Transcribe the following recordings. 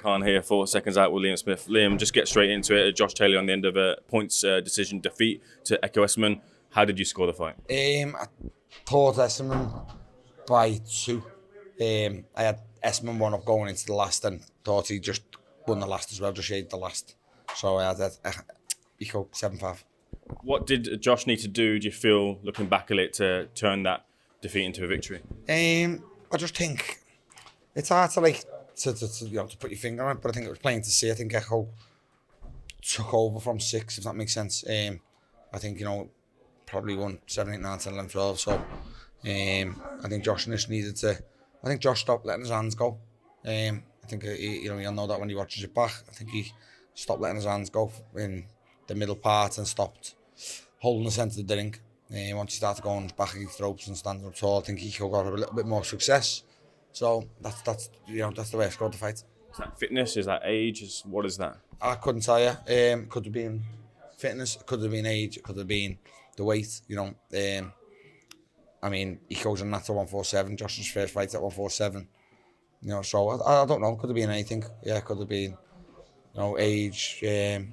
Khan here, 4 seconds out with Liam Smith. Liam, just get straight into it. Josh Taylor on the end of a points decision defeat to Ekow Essuman. How did you score the fight? I thought Essuman by 2. I had Essuman 1 up going into the last and thought he just won the last as well, just shaded the last. So I had Ekow 7-5. What did Josh need to do, do you feel, looking back at it, to turn that defeat into a victory? I just think it's hard to to put your finger on it, but I think it was plain to see. I think Ekow took over from 6, if that makes sense. I think, probably won 7, 8, 9, 10, 11, 12. So I think Josh needed to. I think Josh stopped letting his hands go. I think you'll know that when he watches it back. I think he stopped letting his hands go in the middle part and stopped holding the centre of the ring. Once he started going back against the ropes and standing up tall, I think he got a little bit more success. So that's the way I scored the fight. Is that fitness? Is that age? What is that? I couldn't tell you. Could have been fitness. It could have been age. It could have been the weight. I mean, he goes on that to 147. Josh's first fight at 147. So I don't know. Could have been anything. Yeah, could have been, age. I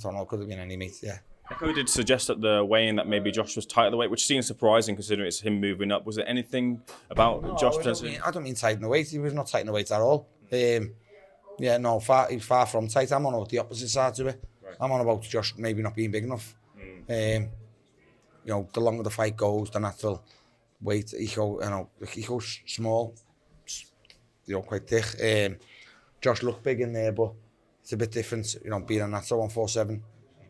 don't know. Could have been any meat. Yeah. Ekow did suggest at the weigh-in that maybe Josh was tight at the weight, which seems surprising considering it's him moving up. Was there anything about Josh potentially? I don't mean tight in the weight. He was not tight in the weight at all. He's far from tight. I'm on about the opposite side to it. Right. I'm on about Josh maybe not being big enough. The longer the fight goes, the natural weight. He goes small, quite thick. Josh looked big in there, but it's a bit different. Being a natural 147.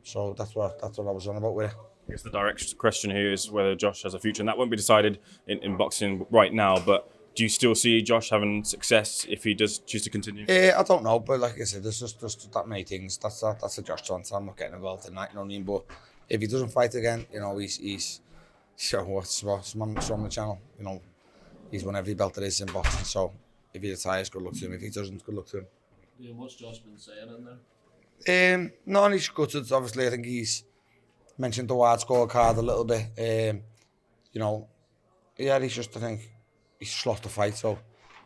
So that's what I was on about with it. I guess the direct question here is whether Josh has a future, and that won't be decided in boxing right now. But do you still see Josh having success if he does choose to continue? I don't know, but like I said, there's just that many things. That's a Josh answer. I'm not getting involved in that. You know what I mean? But if he doesn't fight again, he's what's on the channel. He's won every belt there is in boxing. So if he retires, good luck to him. If he doesn't, good luck to him. Yeah, what's Josh been saying in there? No, he's gutted. Obviously, I think he's mentioned the wide scorecard a little bit. He's just, I think, he's just lost the fight. So,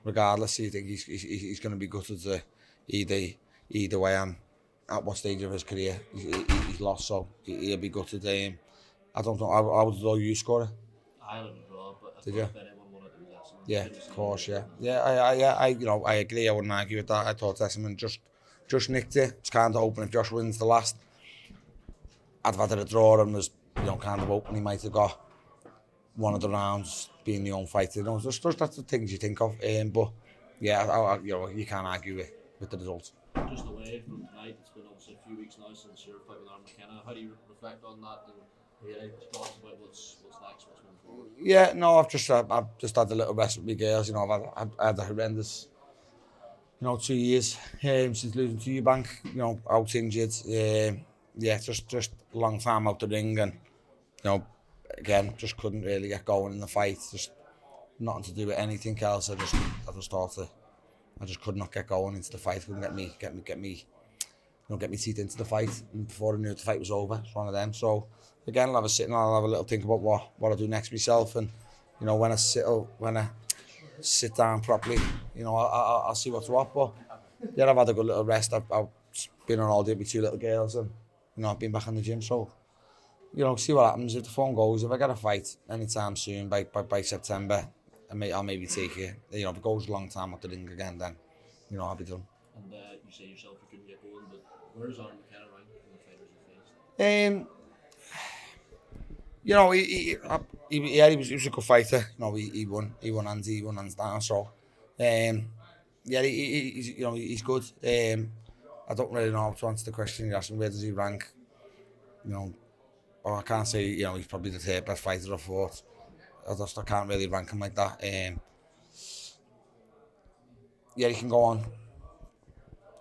regardless, I think he's going to be gutted to either way. At what stage of his career he's lost, so he'll be gutted. I don't know. How did you score it? I had a draw, but did you? If anyone wanted to be Essuman. Yeah, of course. Yeah. I agree. I wouldn't argue with that. I thought Essuman just nicked it. It's kind of open. If Josh wins the last, I'd rather a draw and was kind of open. He might have got one of the rounds being the own fight. Just that's the things you think of. But yeah, you can't argue with the result. Just away from tonight, it's been obviously a few weeks now since your fight with Aaron McKenna. How do you reflect on that and any thoughts about what's next, what's going forward? Yeah, no, I've just had a little rest with my girls. I've had a horrendous 2 years since losing to Eubank, out injured. Just a long time out the ring and, again, just couldn't really get going in the fight. Just nothing to do with anything else. I just could not get going into the fight. Couldn't get me teeth into the fight. And before I knew the fight was over, it's one of them. So again, I'll have a little think about what I do next myself. And when I sit down properly, I'll see what's what. But yeah, I've had a good little rest. I've been on all day with 2 little girls, and I've been back in the gym. So see what happens. If the phone goes, if I get a fight anytime soon by September, I'll maybe take it. If it goes a long time up the ring again, then I'll be done. And you say yourself you couldn't get going, but where's Aaron McKenna ranked in the fighters you faced? He was a good fighter. He won hands down. So he's good. I don't really know how to answer the question you're asking. Where does he rank? I can't say he's probably the 3rd best fighter I fought. I can't really rank him like that. He can go on.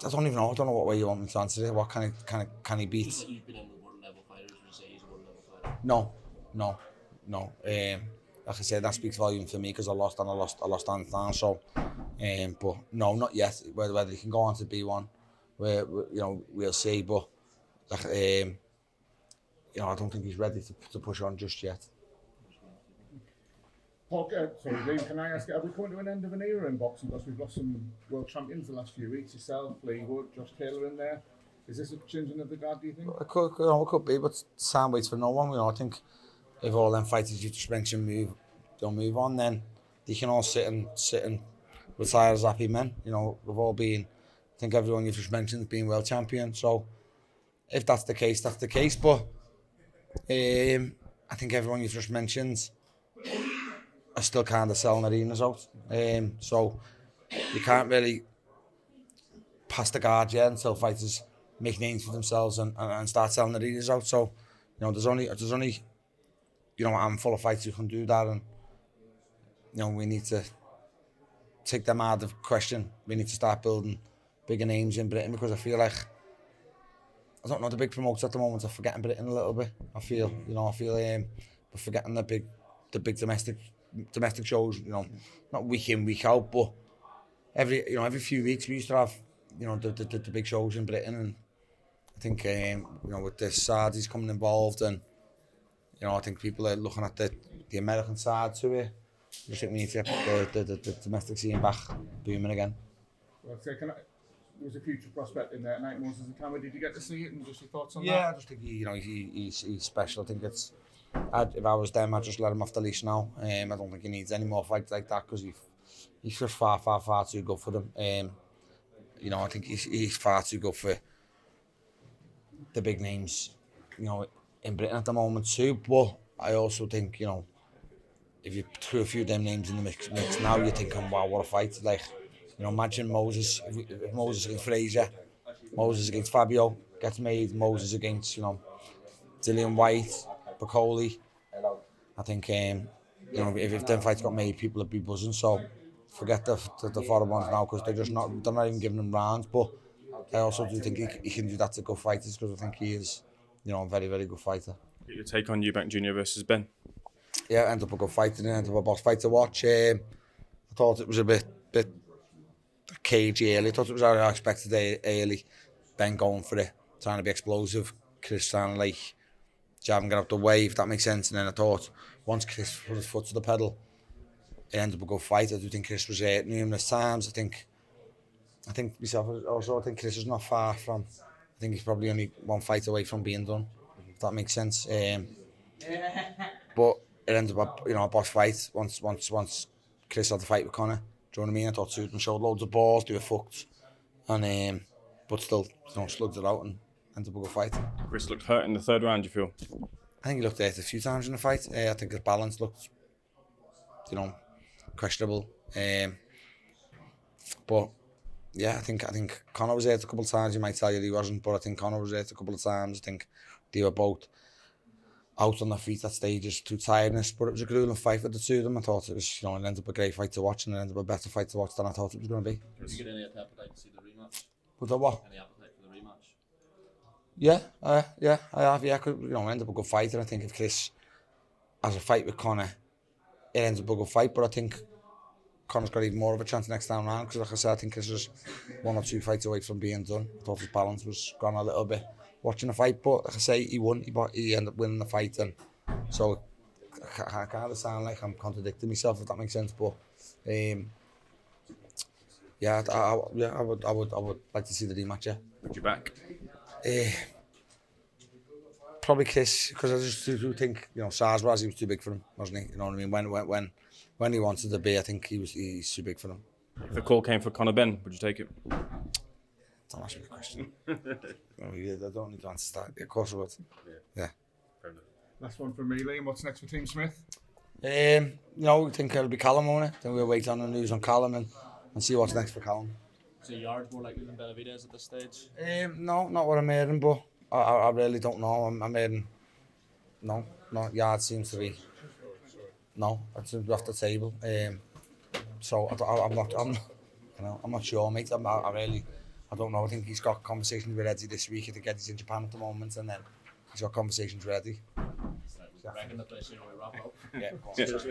I don't even know. I don't know what way you want me to answer it. What can he beat? Just like you've been in with world level fighters, would you say he's a world level fighter? No. Like I said, that speaks volume for me because I lost hands down. So, but no, not yet. Whether he can go on to be one, we'll see. But I don't think he's ready to push on just yet. Paul, sorry, Liam, can I ask, are we coming to an end of an era in boxing? Because we've lost some world champions the last few weeks. Yourself, Lee Wood, Josh Taylor in there. Is this a changing of the guard, do you think? It could be, but time waits for no one. I think if all them fighters you just mentioned don't move on, then they can all sit and retire as happy men. We've all been, I think everyone you've just mentioned has been world champion. So if that's the case, that's the case. But I think everyone you've just mentioned are still kind of selling arenas out. So you can't really pass the guard yet until fighters make names for themselves and start selling arenas out. So there's only a handful of fighters who can do that, and we need to take them out of question. We need to start building bigger names in Britain, because I feel like, I don't know, the big promoters at the moment are forgetting Britain a little bit. I feel we're forgetting the big domestic shows. Not week in, week out, but every few weeks we used to have the big shows in Britain, and I think with the Saudis coming involved, and I think people are looking at the American side to it. I just think we need to get the domestic scene back booming again. Well, there was a future prospect in there tonight, Moses and Cameron. Did you get to see it, and just your thoughts on that? Yeah, I just think he's special. I think if I was them, I'd just let him off the leash now. I don't think he needs any more fights like that, because he's just far too good for them. I think he's far too good for the big names, in Britain at the moment too. But I also think, if you threw a few of them names in the mix now, you're thinking, wow, what a fight. Like, imagine Moses, if Moses against Frazier, Moses against Fabio gets made, Moses against, Dillian White, Piccoli. I think, if them fights got made, people would be buzzing. So forget the foreign ones now, because they're not even giving them rounds. But I also do think he can do that to good fighters, because I think he is, a very, very good fighter. Get your take on Eubank Jr versus Benn. Yeah, ended up a good fight, and ended up a boss fight to watch. I thought it was a bit cagey early. I thought it was how I expected early. Benn going for it, trying to be explosive. Chris trying to jab and get out the way, if that makes sense. And then I thought, once Chris put his foot to the pedal, it ended up a good fight. I do think Chris was hurt numerous times. I think myself also, I think Chris is not far from, I think he's probably only one fight away from being done, if that makes sense. But it ended up a boss fight once Chris had the fight with Conor. Do you know what I mean? I thought two of them showed loads of balls, they were fucked, and but still, slugged it out and ended up a good fight. Chris looked hurt in the third round, do you feel? I think he looked hurt a few times in the fight. I think his balance looked, questionable. But yeah, I think Conor was hurt a couple of times. You might tell you he wasn't, but I think Conor was hurt a couple of times. I think they were both out on their feet at stages through tiredness, but it was a grueling fight for the two of them. I thought it was, it ended up a great fight to watch, and it ended up a better fight to watch than I thought it was going to be. Did you get any appetite to see the rematch? But the what? Any appetite for the rematch? Yeah, I have. Yeah, ended up a good fight, and I think if Chris has a fight with Conor, it ends up a good fight. But I think Conor's got even more of a chance next time round, because like I said, I think Chris was 1 or 2 fights away from being done. I thought his balance was gone a little bit watching the fight, but like I say, he won. He ended up winning the fight, and so I kind of sound like I'm contradicting myself, if that makes sense. But I would like to see the rematch. Yeah. Would you back? Probably Chris, because I just do think, Sarswaz, he was too big for him, wasn't he? You know what I mean? When he wanted to be, I think he's too big for him. If the call came for Conor Benn, would you take it? Don't ask me a question. I don't need to answer that. Of course I would. Yeah. Fair enough. Last one from me, Liam. What's next for Team Smith? We think it'll be Callum on it. Then we'll wait on the news on Callum and see what's next for Callum. So Yard's more likely than Benavidez at this stage? No, not what I'm hearing, but I really don't know. I'm hearing, no, Yard seems to be, no, it's off the table. So I'm not sure, mate. I don't know. I think he's got conversations with Eddie this week. I think Eddie's in Japan at the moment, and then he's got conversations ready. I reckon that place we wrap up. Yeah. Cheers,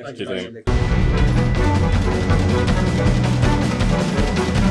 Liam.